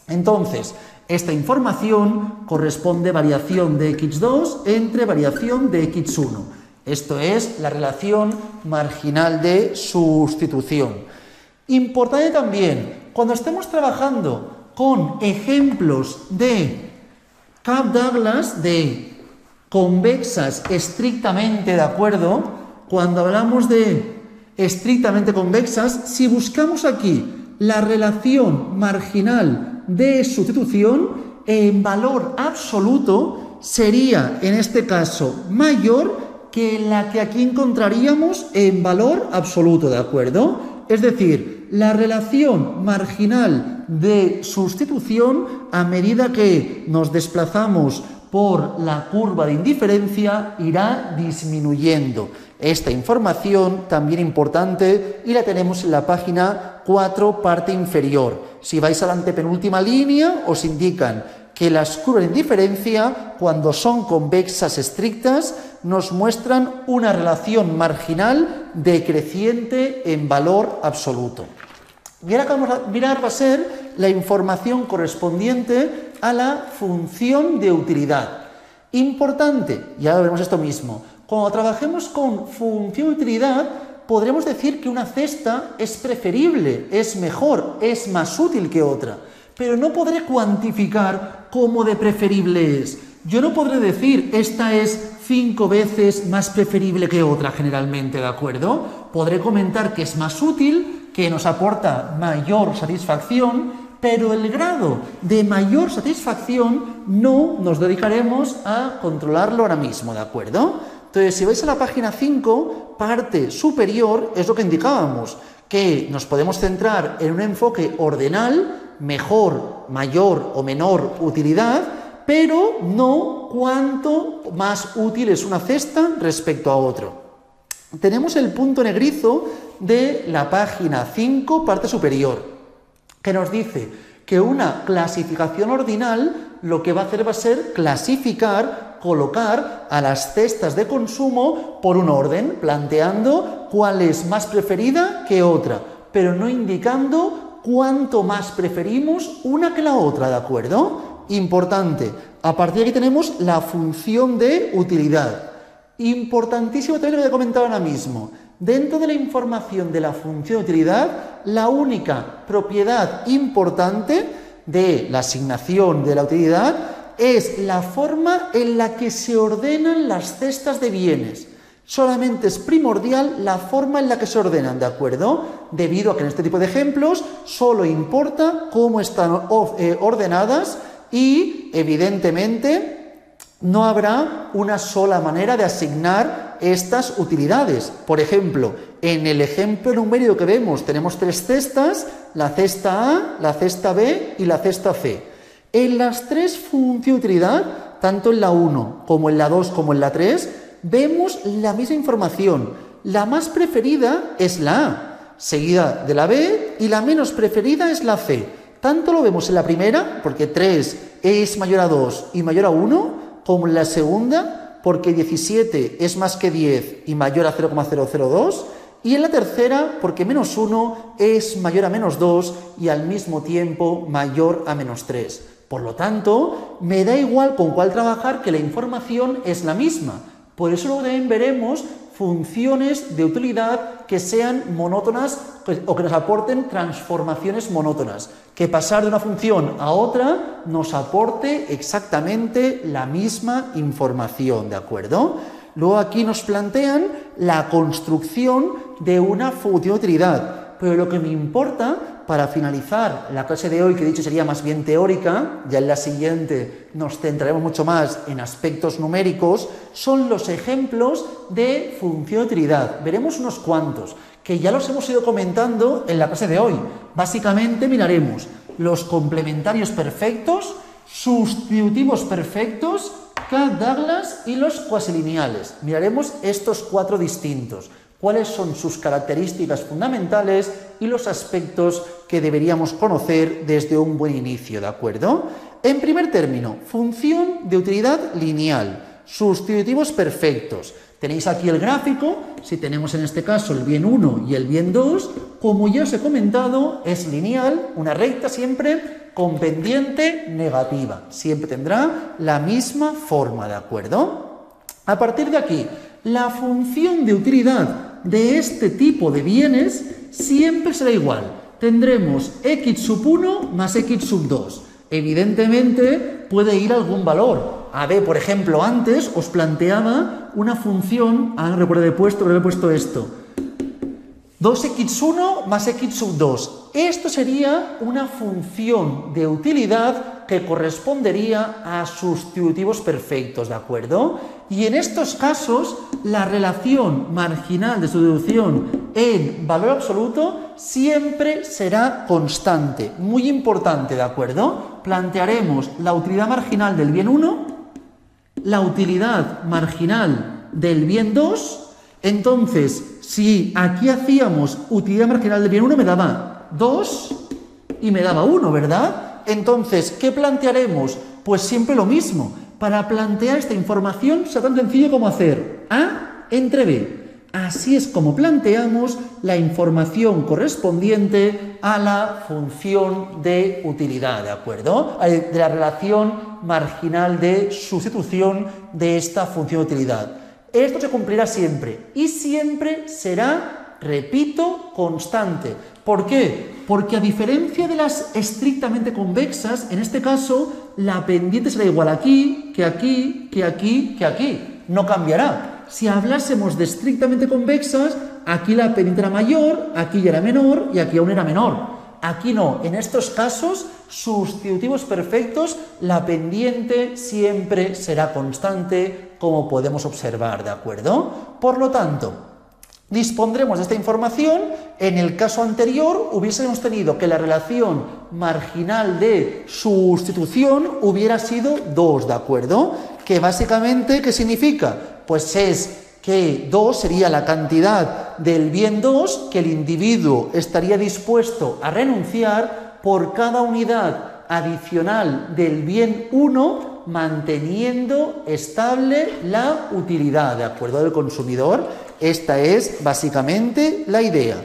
Entonces, esta información corresponde a variación de x2 entre variación de x1. Esto es la relación marginal de sustitución. Importante también, cuando estemos trabajando con ejemplos de Cobb-Douglas, de convexas estrictamente, ¿de acuerdo? Cuando hablamos de estrictamente convexas, si buscamos aquí la relación marginal de sustitución, en valor absoluto sería, en este caso, mayor que la que aquí encontraríamos en valor absoluto, ¿de acuerdo? Es decir, la relación marginal de sustitución, a medida que nos desplazamos por la curva de indiferencia, irá disminuyendo. Esta información también importante y la tenemos en la página 4, parte inferior. Si vais a la antepenúltima línea, os indican que las curvas de indiferencia, cuando son convexas estrictas, nos muestran una relación marginal decreciente en valor absoluto. Y ahora que vamos a mirar va a ser la información correspondiente a la función de utilidad. Importante, ya veremos esto mismo, cuando trabajemos con función de utilidad, podremos decir que una cesta es preferible, es mejor, es más útil que otra, pero no podré cuantificar cómo de preferible es. Yo no podré decir, esta es 5 veces más preferible que otra generalmente, ¿de acuerdo? Podré comentar que es más útil, que nos aporta mayor satisfacción, pero el grado de mayor satisfacción no nos dedicaremos a controlarlo ahora mismo, ¿de acuerdo? Entonces, si vais a la página 5, parte superior, es lo que indicábamos, que nos podemos centrar en un enfoque ordenal, mejor, mayor o menor utilidad, pero no cuánto más útil es una cesta respecto a otro. Tenemos el punto negrizo de la página 5, parte superior, que nos dice que una clasificación ordinal lo que va a hacer va a ser clasificar, colocar a las cestas de consumo por un orden, planteando cuál es más preferida que otra, pero no indicando cuánto más preferimos una que la otra, ¿de acuerdo? Importante. A partir de aquí tenemos la función de utilidad. Importantísimo también lo que he comentado ahora mismo. Dentro de la información de la función de utilidad, la única propiedad importante de la asignación de la utilidad es la forma en la que se ordenan las cestas de bienes. Solamente es primordial la forma en la que se ordenan, ¿de acuerdo? Debido a que en este tipo de ejemplos solo importa cómo están ordenadas y, evidentemente, No habrá una sola manera de asignar estas utilidades. Por ejemplo, en el ejemplo numérico que vemos tenemos 3 cestas, la cesta A, la cesta B y la cesta C. En las 3 funciones de utilidad, tanto en la 1 como en la 2 como en la 3, vemos la misma información. La más preferida es la A, seguida de la B, y la menos preferida es la C. Tanto lo vemos en la primera, porque 3 es mayor a 2 y mayor a 1, como en la segunda, porque 17 es más que 10 y mayor a 0,002, y en la tercera, porque menos 1 es mayor a menos 2 y al mismo tiempo mayor a menos 3. Por lo tanto, me da igual con cuál trabajar, que la información es la misma. Por eso luego también veremos funciones de utilidad que sean monótonas o que nos aporten transformaciones monótonas. Que pasar de una función a otra nos aporte exactamente la misma información, ¿de acuerdo? Luego aquí nos plantean la construcción de una función de utilidad. Pero lo que me importa, para finalizar la clase de hoy, que he dicho sería más bien teórica, ya en la siguiente nos centraremos mucho más en aspectos numéricos, son los ejemplos de función de utilidad. Veremos unos cuantos, que ya los hemos ido comentando en la clase de hoy. Básicamente miraremos los complementarios perfectos, sustitutivos perfectos, Cobb-Douglas y los cuasilineales. Miraremos estos 4 distintos. Cuáles son sus características fundamentales y los aspectos que deberíamos conocer desde un buen inicio, ¿de acuerdo? En primer término, función de utilidad lineal, sustitutivos perfectos. Tenéis aquí el gráfico, si tenemos en este caso el bien 1 y el bien 2, como ya os he comentado, es lineal, una recta siempre con pendiente negativa. Siempre tendrá la misma forma, ¿de acuerdo? A partir de aquí, la función de utilidad de este tipo de bienes siempre será igual. Tendremos x sub 1 más x sub 2. Evidentemente puede ir algún valor. A ver, por ejemplo, antes os planteaba una función, no recuerdo de puesto, pero he puesto esto. 2x1 más x sub 2. Esto sería una función de utilidad que correspondería a sustitutivos perfectos, ¿de acuerdo? Y en estos casos, la relación marginal de sustitución en valor absoluto siempre será constante. Muy importante, ¿de acuerdo? Plantearemos la utilidad marginal del bien 1, la utilidad marginal del bien 2. Entonces, si aquí hacíamos utilidad marginal del bien 1, me daba 2 y me daba 1, ¿verdad? Entonces, ¿qué plantearemos? Pues siempre lo mismo. Para plantear esta información será tan sencillo como hacer A entre B. Así es como planteamos la información correspondiente a la función de utilidad, ¿de acuerdo? De la relación marginal de sustitución de esta función de utilidad. Esto se cumplirá siempre y siempre será, repito, constante. ¿Por qué? Porque a diferencia de las estrictamente convexas, en este caso la pendiente será igual aquí, que aquí, que aquí, que aquí. No cambiará. Si hablásemos de estrictamente convexas, aquí la pendiente era mayor, aquí ya era menor y aquí aún era menor. Aquí no. En estos casos, sustitutivos perfectos, la pendiente siempre será constante, como podemos observar, ¿de acuerdo? Por lo tanto, dispondremos de esta información. En el caso anterior hubiésemos tenido que la relación marginal de sustitución hubiera sido 2, ¿de acuerdo? Que básicamente, ¿qué significa? Pues es que 2 sería la cantidad del bien 2 que el individuo estaría dispuesto a renunciar por cada unidad adicional del bien 1, manteniendo estable la utilidad, ¿de acuerdo?, del consumidor. Esta es básicamente la idea.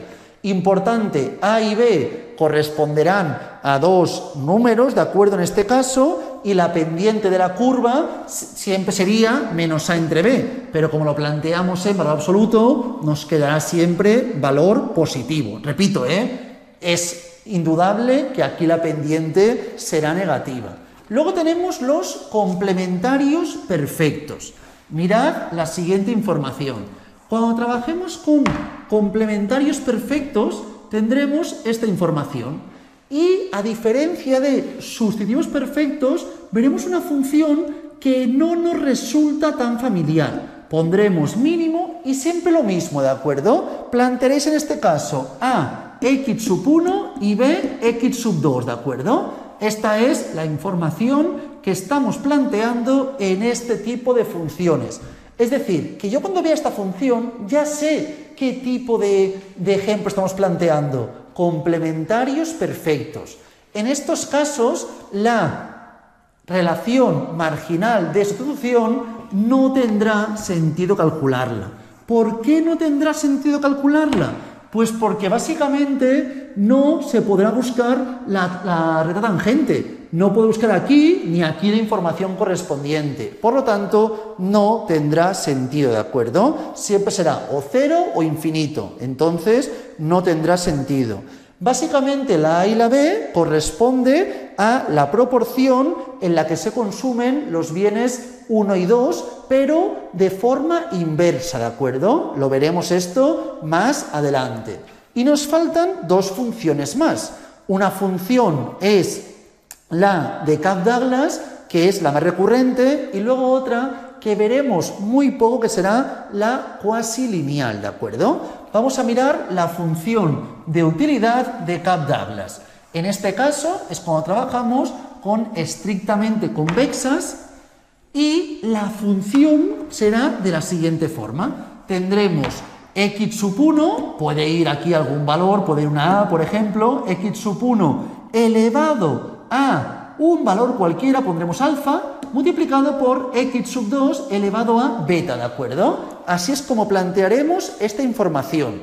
Importante, A y B corresponderán a 2 números, ¿de acuerdo?, en este caso, y la pendiente de la curva siempre sería menos A entre B, pero como lo planteamos en valor absoluto, nos quedará siempre valor positivo. Repito, es indudable que aquí la pendiente será negativa. Luego tenemos los complementarios perfectos. Mirad la siguiente información. Cuando trabajemos con complementarios perfectos, tendremos esta información. Y a diferencia de sustitutivos perfectos, veremos una función que no nos resulta tan familiar. Pondremos mínimo y siempre lo mismo, ¿de acuerdo? Plantearéis en este caso A, x sub 1 y B, x sub 2, ¿de acuerdo? Esta es la información que estamos planteando en este tipo de funciones. Es decir, que yo cuando vea esta función ya sé qué tipo de ejemplo estamos planteando. Complementarios perfectos. En estos casos, la relación marginal de sustitución no tendrá sentido calcularla. ¿Por qué no tendrá sentido calcularla? Pues porque básicamente no se podrá buscar la recta tangente. No puedo buscar aquí ni aquí la información correspondiente. Por lo tanto, no tendrá sentido, ¿de acuerdo? Siempre será o cero o infinito. Entonces, no tendrá sentido. Básicamente, la A y la B corresponde a la proporción en la que se consumen los bienes 1 y 2, pero de forma inversa, ¿de acuerdo? Lo veremos esto más adelante. Y nos faltan dos funciones más. Una función es la de Cobb-Douglas, que es la más recurrente, y luego otra que veremos muy poco, que será la cuasilineal, ¿de acuerdo? Vamos a mirar la función de utilidad de Cobb-Douglas. En este caso es cuando trabajamos con estrictamente convexas y la función será de la siguiente forma. Tendremos x sub 1, puede ir aquí algún valor, puede ir una a, por ejemplo, x sub 1 elevado a un valor cualquiera, pondremos alfa, multiplicado por x sub 2 elevado a beta, ¿de acuerdo? Así es como plantearemos esta información.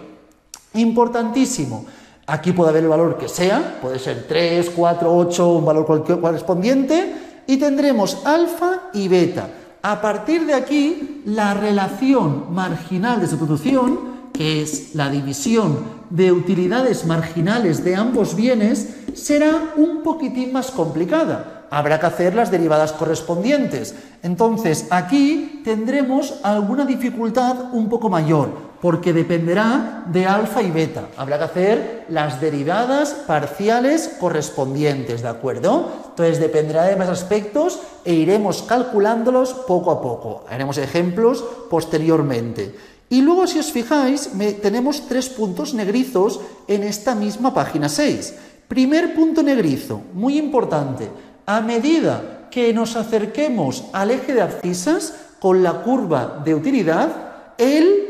Importantísimo. Aquí puede haber el valor que sea, puede ser 3, 4, 8, un valor correspondiente, y tendremos alfa y beta. A partir de aquí, la relación marginal de sustitución, que es la división de utilidades marginales de ambos bienes, será un poquitín más complicada. Habrá que hacer las derivadas correspondientes. Entonces, aquí tendremos alguna dificultad un poco mayor, porque dependerá de alfa y beta. Habrá que hacer las derivadas parciales correspondientes, ¿de acuerdo? Entonces, dependerá de más aspectos e iremos calculándolos poco a poco. Haremos ejemplos posteriormente. Y luego, si os fijáis, tenemos 3 puntos negrizos en esta misma página 6. Primer punto negrizo, muy importante. A medida que nos acerquemos al eje de abscisas con la curva de utilidad,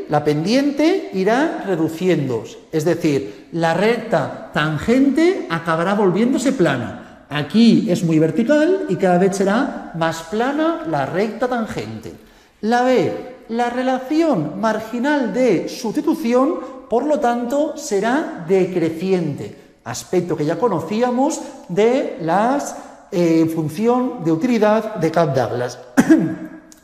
la pendiente irá reduciéndose. Es decir, la recta tangente acabará volviéndose plana. Aquí es muy vertical y cada vez será más plana la recta tangente. La B, la relación marginal de sustitución, por lo tanto, será decreciente. Aspecto que ya conocíamos de la función de utilidad de Cobb-Douglas.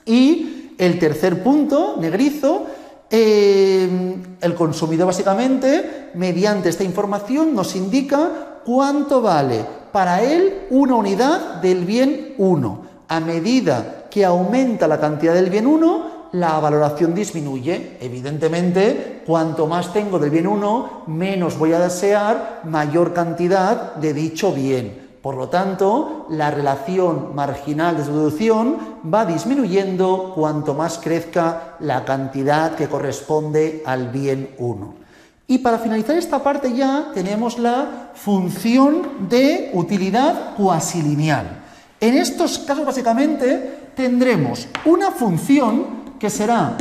Y el tercer punto, negrizo, el consumidor básicamente, mediante esta información, nos indica cuánto vale para él una unidad del bien 1. A medida que aumenta la cantidad del bien 1, la valoración disminuye. Evidentemente, cuanto más tengo del bien 1, menos voy a desear mayor cantidad de dicho bien. Por lo tanto, la relación marginal de sustitución va disminuyendo cuanto más crezca la cantidad que corresponde al bien 1. Y para finalizar esta parte ya tenemos la función de utilidad cuasilineal. En estos casos, básicamente, tendremos una función que será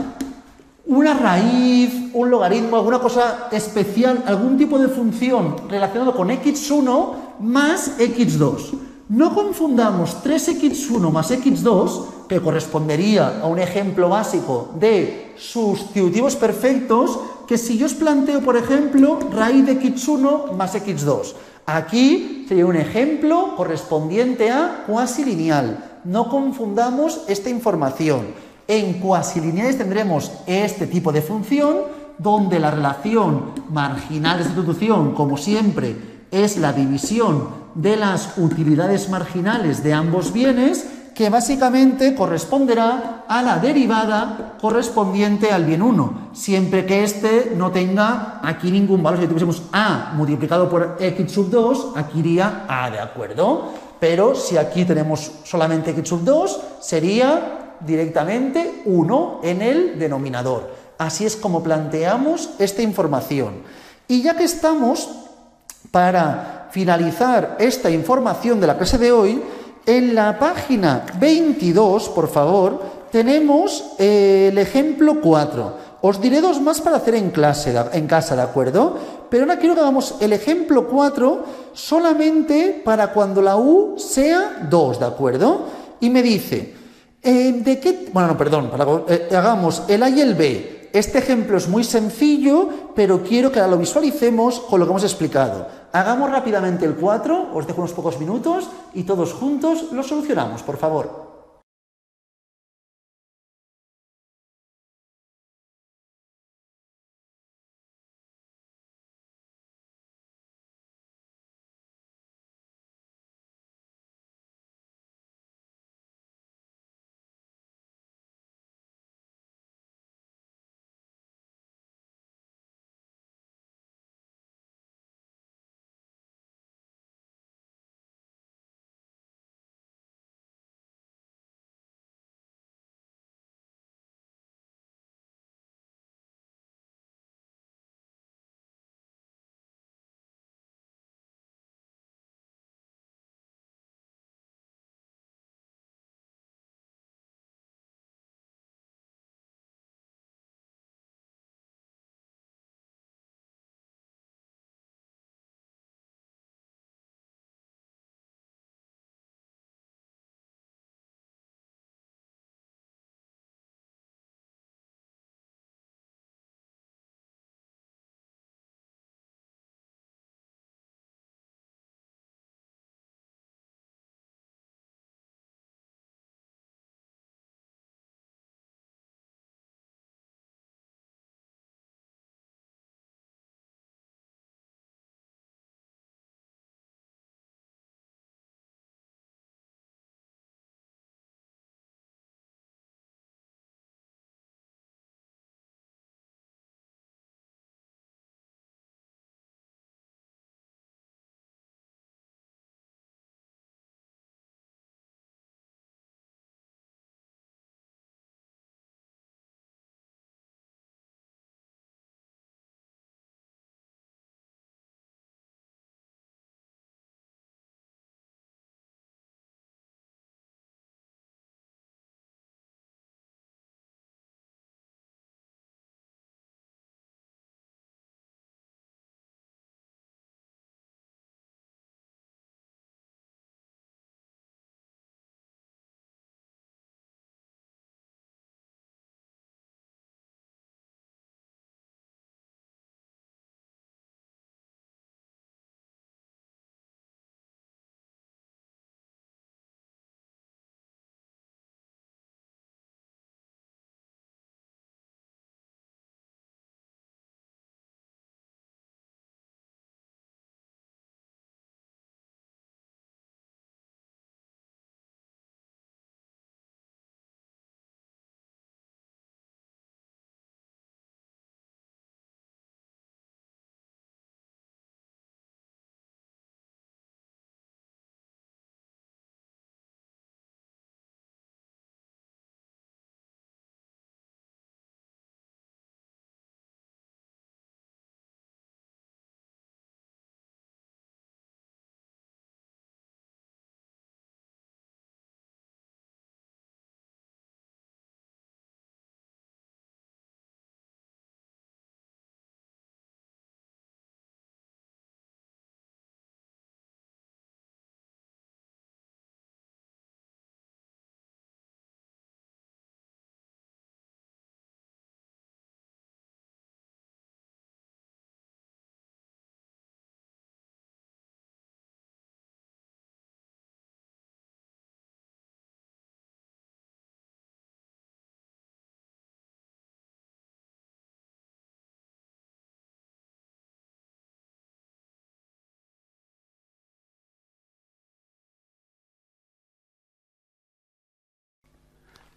una raíz, un logaritmo, alguna cosa especial, algún tipo de función relacionado con x1 más x2. No confundamos 3x1 más x2, que correspondería a un ejemplo básico de sustitutivos perfectos, que si yo os planteo, por ejemplo, raíz de x1 más x2. Aquí sería un ejemplo correspondiente a cuasilineal. No confundamos esta información. En cuasilineales tendremos este tipo de función, donde la relación marginal de sustitución, como siempre, es la división de las utilidades marginales de ambos bienes, que básicamente corresponderá a la derivada correspondiente al bien 1, siempre que éste no tenga aquí ningún valor. Si tuviésemos a multiplicado por x sub 2, aquí iría a, ¿de acuerdo? pero si aquí tenemos solamente ketchup 2, sería directamente 1 en el denominador. Así es como planteamos esta información. Y ya que estamos, para finalizar esta información de la clase de hoy, en la página 22, por favor, tenemos el ejemplo 4. Os diré dos más para hacer en casa, ¿de acuerdo? Pero ahora quiero que hagamos el ejemplo 4 solamente para cuando la U sea 2, ¿de acuerdo? Y me dice, hagamos el A y el B. Este ejemplo es muy sencillo, pero quiero que ahora lo visualicemos con lo que hemos explicado. Hagamos rápidamente el 4, os dejo unos pocos minutos y todos juntos lo solucionamos, por favor.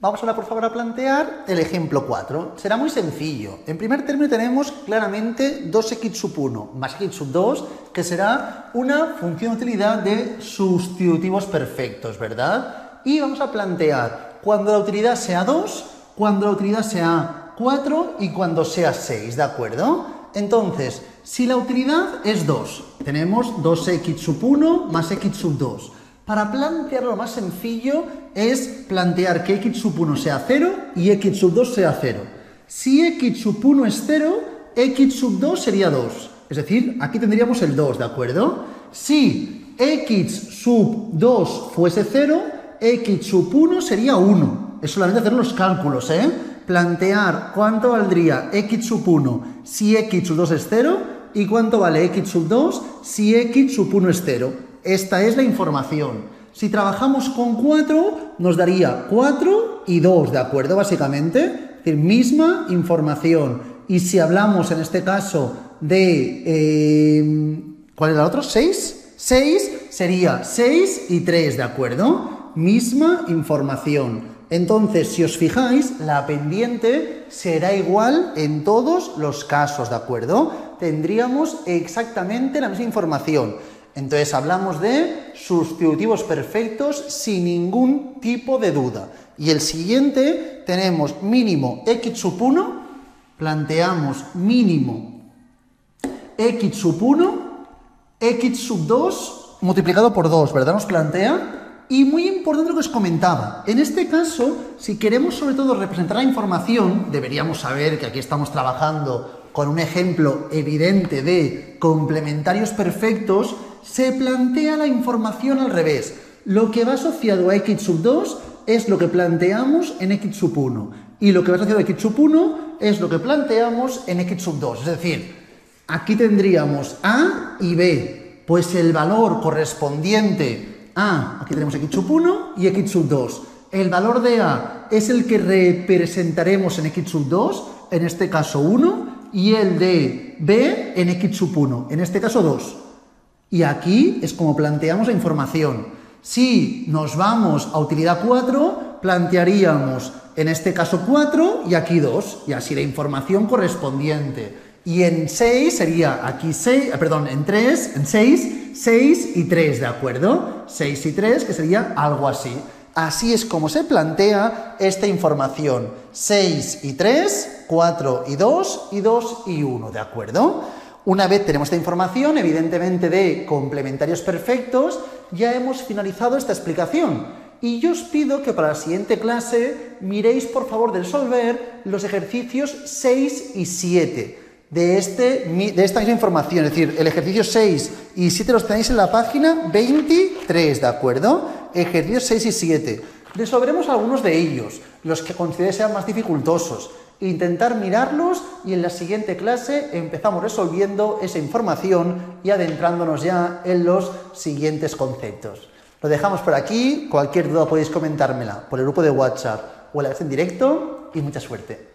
Vamos ahora, por favor, a plantear el ejemplo 4. Será muy sencillo. En primer término tenemos claramente 2x sub 1 más x sub 2, que será una función de utilidad de sustitutivos perfectos, ¿verdad? Y vamos a plantear cuando la utilidad sea 2, cuando la utilidad sea 4 y cuando sea 6, ¿de acuerdo? Entonces, si la utilidad es 2, tenemos 2x sub 1 más x sub 2. Para plantearlo lo más sencillo es plantear que x sub 1 sea 0 y x sub 2 sea 0. Si x sub 1 es 0, x sub 2 sería 2. Es decir, aquí tendríamos el 2, ¿de acuerdo? Si x sub 2 fuese 0, x sub 1 sería 1. Es solamente hacer los cálculos, ¿eh? Plantear cuánto valdría x sub 1 si x sub 2 es 0 y cuánto vale x sub 2 si x sub 1 es 0. Esta es la información. Si trabajamos con 4, nos daría 4 y 2, ¿de acuerdo? Básicamente, es decir, misma información. Y si hablamos en este caso de... ¿cuál era el otro? ¿6? 6 sería 6 y 3, ¿de acuerdo? Misma información. Entonces, si os fijáis, la pendiente será igual en todos los casos, ¿de acuerdo? Tendríamos exactamente la misma información. Entonces hablamos de sustitutivos perfectos sin ningún tipo de duda. Y el siguiente tenemos mínimo x sub 1, planteamos mínimo x sub 1, x sub 2 multiplicado por 2, ¿verdad? Nos plantea. Y muy importante lo que os comentaba. En este caso, si queremos sobre todo representar la información, deberíamos saber que aquí estamos trabajando con un ejemplo evidente de complementarios perfectos. Se plantea la información al revés. Lo que va asociado a x sub 2 es lo que planteamos en x sub 1. Y lo que va asociado a x sub 1 es lo que planteamos en x sub 2. Es decir, aquí tendríamos a y b. Pues el valor correspondiente a, aquí tenemos x sub 1 y x sub 2. El valor de a es el que representaremos en x sub 2, en este caso 1, y el de b en x sub 1, en este caso 2. Y aquí es como planteamos la información. Si nos vamos a utilidad 4, plantearíamos en este caso 4 y aquí 2, y así la información correspondiente. Y en 6 sería aquí 6, perdón, en 3, en 6 y 3, ¿de acuerdo? 6 y 3, que sería algo así. Así es como se plantea esta información. 6 y 3, 4 y 2 y 2 y 1, ¿de acuerdo? Una vez tenemos esta información, evidentemente de complementarios perfectos, ya hemos finalizado esta explicación. Y yo os pido que para la siguiente clase miréis por favor de resolver los ejercicios 6 y 7 de esta misma información. Es decir, el ejercicio 6 y 7 los tenéis en la página 23, ¿de acuerdo? Ejercicios 6 y 7. Resolveremos algunos de ellos, los que consideréis sean más dificultosos. Intentar mirarlos y en la siguiente clase empezamos resolviendo esa información y adentrándonos ya en los siguientes conceptos. Lo dejamos por aquí. Cualquier duda podéis comentármela por el grupo de WhatsApp o en la vez en directo y mucha suerte.